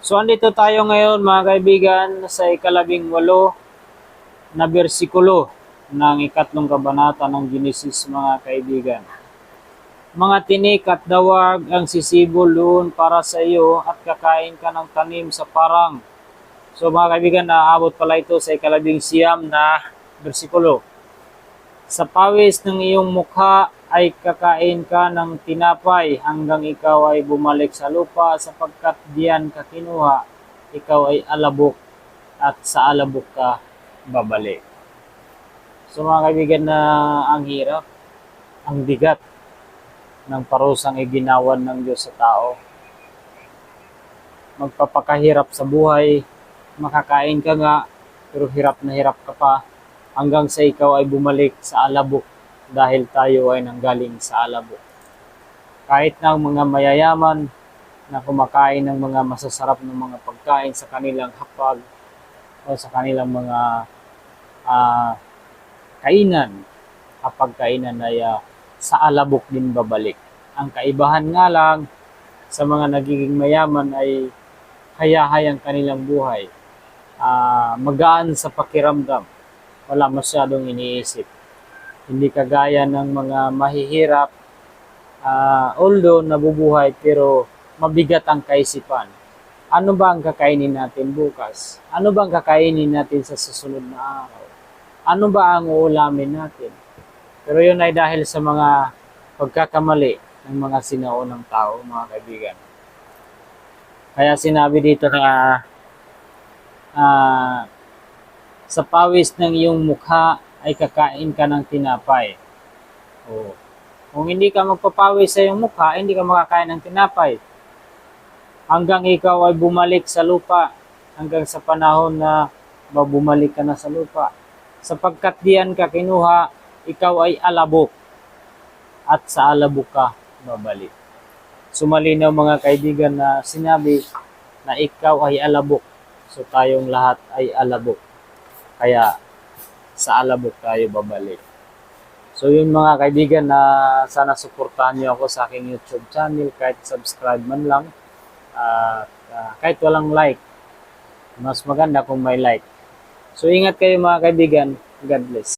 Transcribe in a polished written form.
So andito tayo ngayon mga kaibigan sa ika-18 na bersikulo ng ikatlong kabanata ng Genesis mga kaibigan. Mga tinik at dawag ang sisibol doon para sa iyo at kakain ka ng tanim sa parang. So mga kaibigan, naaabot pala ito sa ika-19 na bersikulo. Sa pawis ng iyong mukha ay kakain ka ng tinapay hanggang ikaw ay bumalik sa lupa sapagkat diyan ka kinuha, ikaw ay alabok at sa alabok ka babalik. So mga kaibigan, na ang hirap, ang bigat ng parusang iginawan ng Diyos sa tao. Magpapakahirap sa buhay, makakain ka nga, pero hirap na hirap ka pa hanggang sa ikaw ay bumalik sa alabok dahil tayo ay nanggaling sa alabok. Kahit na ang mga mayayaman na kumakain ng mga masasarap na mga pagkain sa kanilang hapag o sa kanilang mga kainan, hapag kainan ay sa alabok din babalik. Ang kaibahan nga lang sa mga nagiging mayaman ay hayahay ang kanilang buhay. Magaan sa pakiramdam. Wala masyadong iniisip. Hindi kagaya ng mga mahihirap, although nabubuhay pero mabigat ang kaisipan. Ano ba ang kakainin natin bukas? Ano ba ang kakainin natin sa susunod na araw? Ano ba ang uulamin natin? Pero yun ay dahil sa mga pagkakamali ng mga sinaunang tao, mga kaibigan. Kaya sinabi dito na sa pawis ng iyong mukha ay kakain ka ng tinapay. O, kung hindi ka magpapawis sa iyong mukha, hindi ka makakain ng tinapay. Hanggang ikaw ay bumalik sa lupa, hanggang sa panahon na bumalik ka na sa lupa. Sapagkat diyan ka kinuha, ikaw ay alabok, at sa alabok ka babalik. Sumalinaw mga kaibigan na sinabi na ikaw ay alabok. So tayong lahat ay alabok. Kaya sa alabok tayo babalik. So yun mga kaibigan, na sana suportahan niyo ako sa aking YouTube channel kahit subscribe man lang. Kahit walang like, mas maganda kung may like. So ingat kayo mga kaibigan. God bless.